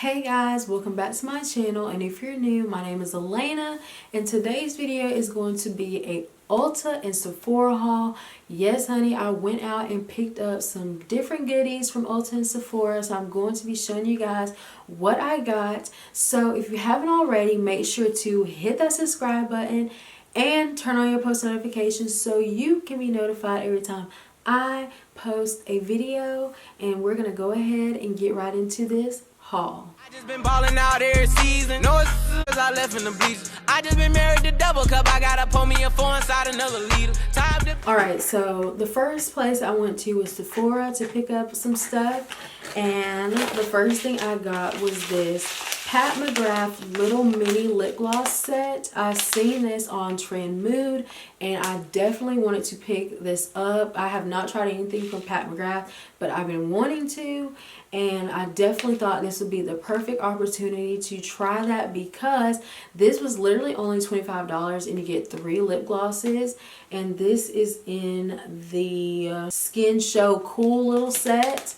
Hey guys, welcome back to my channel, and if you're new, my name is Elena, and today's video is going to be a Ulta and Sephora haul. Yes honey, I went out and picked up some different goodies from Ulta and Sephora, so I'm going to be showing you guys what I got. So if you haven't already, make sure to hit that subscribe button and turn on your post notifications so you can be notified every time I post a video. And we're gonna go ahead and get right into this haul. I just been balling out every season. No excuses, I left in the bleachers. I just been married to double cup. I gotta pour me a 4 inside another liter. Alright, so the first place I went to was Sephora to pick up some stuff, and the first thing I got was this Pat McGrath little mini lip gloss set. I've seen this on Trend Mood and I definitely wanted to pick this up. I have not tried anything from Pat McGrath, but I've been wanting to, and I definitely thought this would be the perfect opportunity to try that because this was literally only $25 and you get 3 lip glosses, and this is in the Skin Show Cool little set.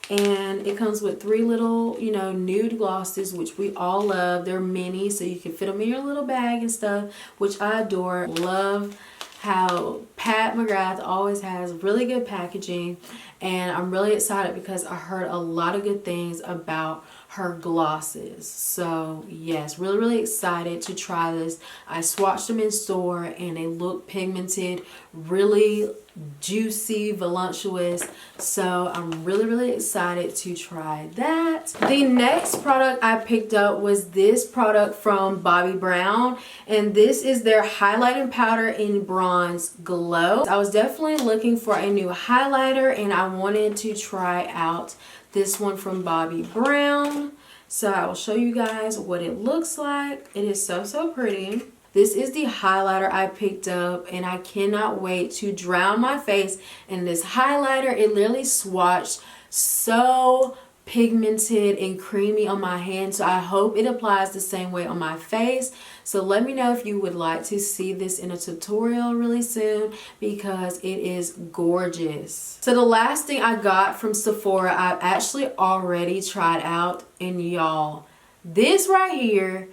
And it comes with 3 little, nude glosses, which we all love. They're mini, so you can fit them in your little bag and stuff, which I adore. Love how Pat McGrath always has really good packaging, and I'm really excited because I heard a lot of good things about her glosses. So yes, really excited to try this. I swatched them in store and they look pigmented, really juicy, voluptuous, so I'm really excited to try that. The next product I picked up was this product from Bobbi Brown, and this is their highlighting powder in bronze glow. I was definitely looking for a new highlighter and I wanted to try out this one from Bobbi Brown, so I will show you guys what it looks like. It is so pretty. This is the highlighter I picked up, and I cannot wait to drown my face in this highlighter. It literally swatched so pigmented and creamy on my hand, so I hope it applies the same way on my face. So let me know if you would like to see this in a tutorial really soon because it is gorgeous. So the last thing I got from Sephora, I've actually already tried out, and y'all, this right here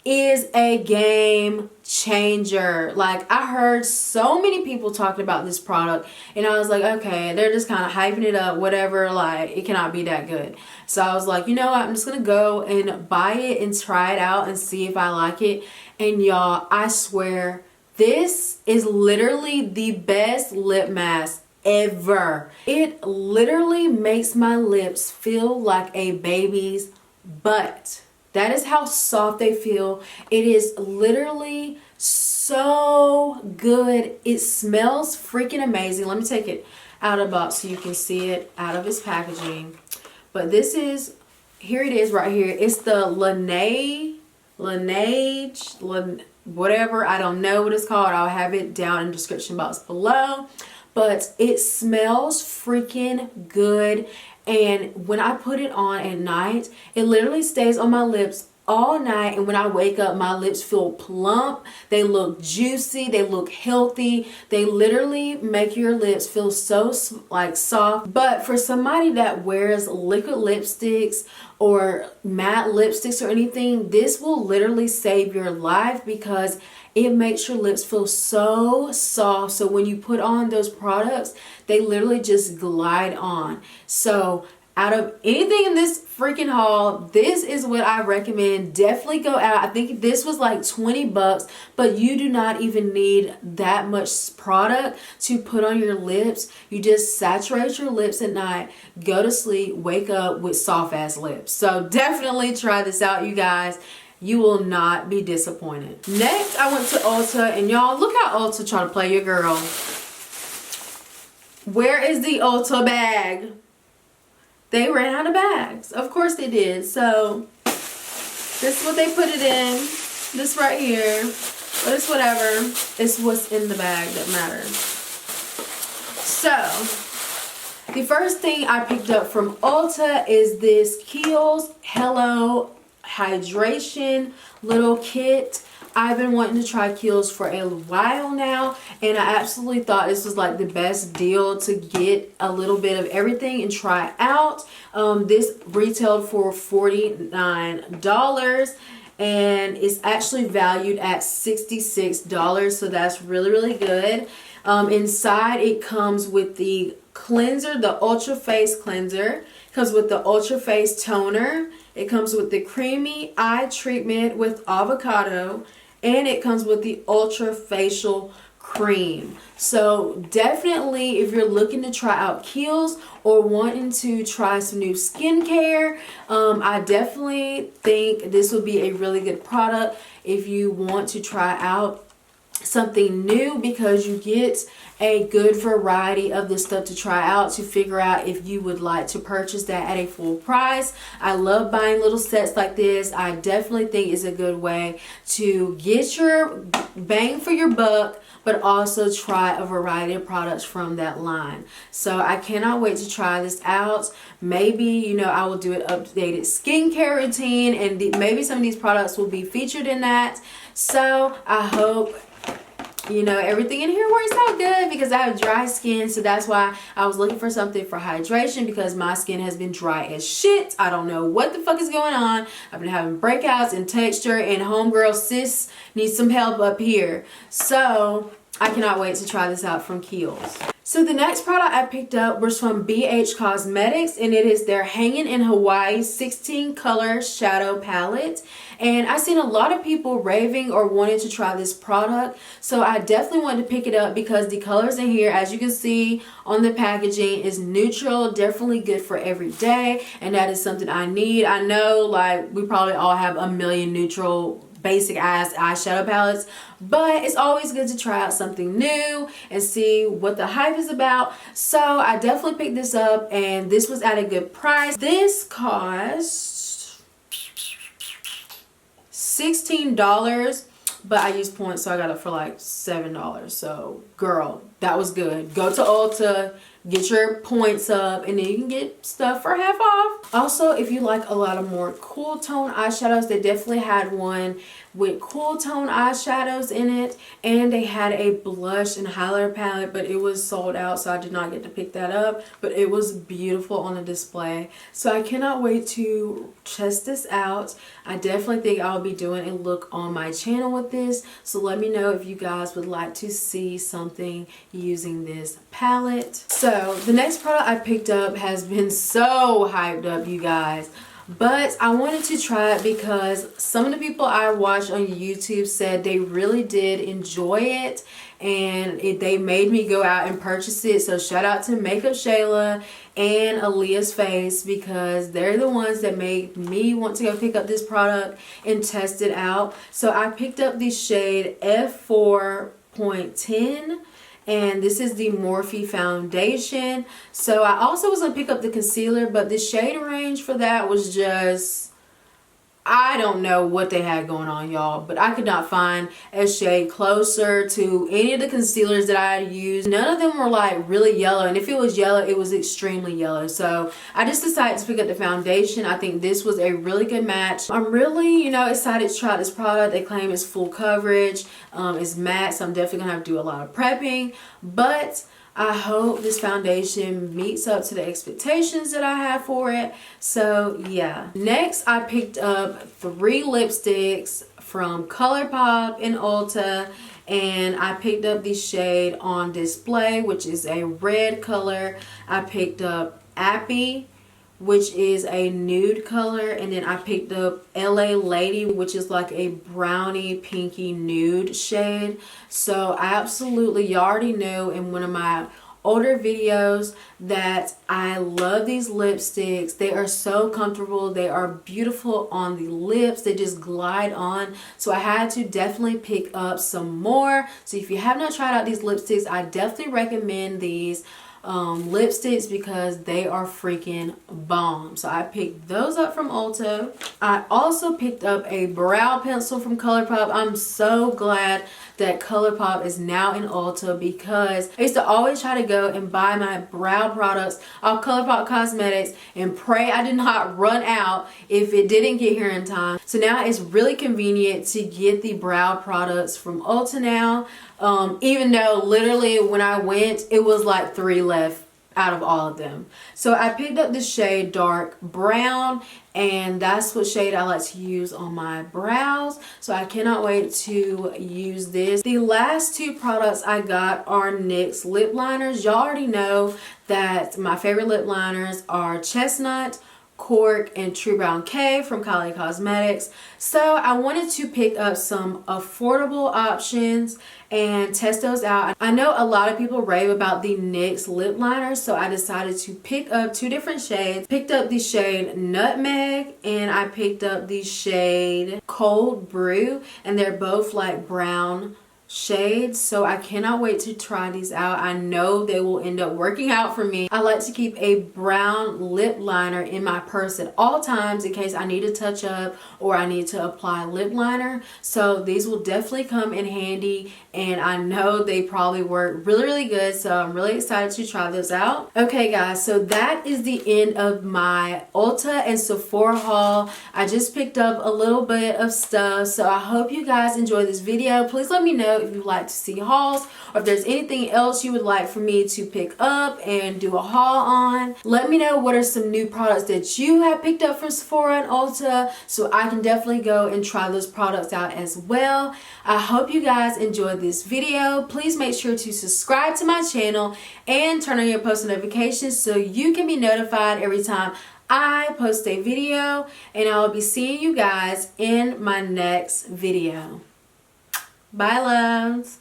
is a game changer. Like, I heard so many people talking about this product and I was like, okay, they're just kind of hyping it up, whatever, like it cannot be that good. So I was like, you know what, I'm just gonna go and buy it and try it out and see if I like it. And y'all, I swear this is literally the best lip mask ever. It literally makes my lips feel like a baby's butt. That is how soft they feel. It is literally so good. It smells freaking amazing. Let me take it out of the box so you can see it out of its packaging. But this is, here it is right here. It's the Laneige, whatever. I don't know what it's called. I'll have it down in the description box below. But it smells freaking good. And when I put it on at night, it literally stays on my lips all night, and when I wake up, my lips feel plump, they look juicy, they look healthy, they literally make your lips feel so like soft. But for somebody that wears liquid lipsticks or matte lipsticks or anything, this will literally save your life because it makes your lips feel so soft. So when you put on those products, they literally just glide on. So out of anything in this freaking haul, this is what I recommend. Definitely go out. I think this was like 20 bucks, but you do not even need that much product to put on your lips. You just saturate your lips at night, go to sleep, wake up with soft ass lips. So definitely try this out, you guys. You will not be disappointed. Next, I went to Ulta, and y'all, look how Ulta try to play your girl. Where is the Ulta bag? They ran out of bags. Of course they did. So this is what they put it in. This right here. But it's whatever. It's what's in the bag that matters. So the first thing I picked up from Ulta is this Kiehl's Hello hydration little kit. I've been wanting to try Kiehl's for a while now, and I absolutely thought this was like the best deal to get a little bit of everything and try out. This retailed for $49, and it's actually valued at $66, so that's really good. Inside it comes with the cleanser, the Ultra Face cleanser. It comes with the Ultra Face toner. It comes with the creamy eye treatment with avocado, and it comes with the Ultra Facial cream. So definitely, if you're looking to try out Kiehl's or wanting to try some new skincare, I definitely think this would be a really good product if you want to try out something new, because you get a good variety of the stuff to try out to figure out if you would like to purchase that at a full price. I love buying little sets like this. I definitely think it's a good way to get your bang for your buck, but also try a variety of products from that line. So I cannot wait to try this out. Maybe, you know, I will do an updated skincare routine, and maybe some of these products will be featured in that. So I hope, you know, everything in here works out good, because I have dry skin. So that's why I was looking for something for hydration, because my skin has been dry as shit. I don't know what the fuck is going on. I've been having breakouts and texture, and homegirl sis needs some help up here. So I cannot wait to try this out from Kiehl's. So the next product I picked up was from BH Cosmetics, and it is their Hanging in Hawaii 16 color shadow palette. And I've seen a lot of people raving or wanting to try this product, so I definitely wanted to pick it up because the colors in here, as you can see on the packaging, is neutral, definitely good for every day, and that is something I need. I know, like, we probably all have a million neutral basic ass eyeshadow palettes, but it's always good to try out something new and see what the hype is about. So I definitely picked this up, and this was at a good price. This cost $16, but I used points, so I got it for like $7. So girl, that was good. Go to Ulta, get your points up, and then you can get stuff for half off. Also, if you like a lot of more cool tone eyeshadows, they definitely had one with cool tone eyeshadows in it, and they had a blush and highlighter palette, but it was sold out, so I did not get to pick that up, but it was beautiful on the display. So I cannot wait to test this out. I definitely think I'll be doing a look on my channel with this, so let me know if you guys would like to see something using this palette. So the next product I picked up has been so hyped up, you guys, but I wanted to try it because some of the people I watched on YouTube said they really did enjoy it, and they made me go out and purchase it. So shout out to Makeup Shayla and Aaliyah's Face, because they're the ones that made me want to go pick up this product and test it out. So I picked up the shade F4.10, and this is the Morphe foundation. So I also was going to pick up the concealer, but the shade range for that was just, I don't know what they had going on, y'all, but I could not find a shade closer to any of the concealers that I had used. None of them were like really yellow, and if it was yellow, it was extremely yellow. So I just decided to pick up the foundation. I think this was a really good match. I'm really, you know, excited to try this product. They claim it's full coverage, it's matte, so I'm definitely gonna have to do a lot of prepping, but I hope this foundation meets up to the expectations that I have for it. So yeah. Next, I picked up 3 lipsticks from ColourPop and Ulta, and I picked up the shade On Display, which is a red color. I picked up Appy, which is a nude color, and then I picked up LA Lady, which is like a brownie pinky nude shade. So I absolutely, you already know in one of my older videos that I love these lipsticks. They are so comfortable, they are beautiful on the lips, they just glide on. So I had to definitely pick up some more. So if you have not tried out these lipsticks, I definitely recommend these lipsticks because they are freaking bomb. So I picked those up from Ulta. I also picked up a brow pencil from ColourPop. I'm so glad that ColourPop is now in Ulta, because I used to always try to go and buy my brow products off ColourPop Cosmetics and pray I did not run out if it didn't get here in time. So now it's really convenient to get the brow products from Ulta now, even though literally when I went it was like 3 left out of all of them. So I picked up the shade Dark Brown, and that's what shade I like to use on my brows. So I cannot wait to use this. The last 2 products I got are NYX lip liners. Y'all already know that my favorite lip liners are Chestnut, Cork, and True Brown K from Kylie Cosmetics. So I wanted to pick up some affordable options and test those out. I know a lot of people rave about the NYX lip liner, so I decided to pick up 2 different shades. Picked up the shade Nutmeg, and I picked up the shade Cold Brew, and they're both like brown shades, so I cannot wait to try these out. I know they will end up working out for me. I like to keep a brown lip liner in my purse at all times in case I need to touch up or I need to apply lip liner, so these will definitely come in handy, and I know they probably work really good, so I'm really excited to try those out. Okay guys, so that is the end of my Ulta and Sephora haul. I just picked up a little bit of stuff, so I hope you guys enjoyed this video. Please let me know if you'd like to see hauls, or if there's anything else you would like for me to pick up and do a haul on. Let me know what are some new products that you have picked up from Sephora and Ulta, so I can definitely go and try those products out as well. I hope you guys enjoyed this video. Please make sure to subscribe to my channel and turn on your post notifications so you can be notified every time I post a video, and I'll be seeing you guys in my next video. Bye loves.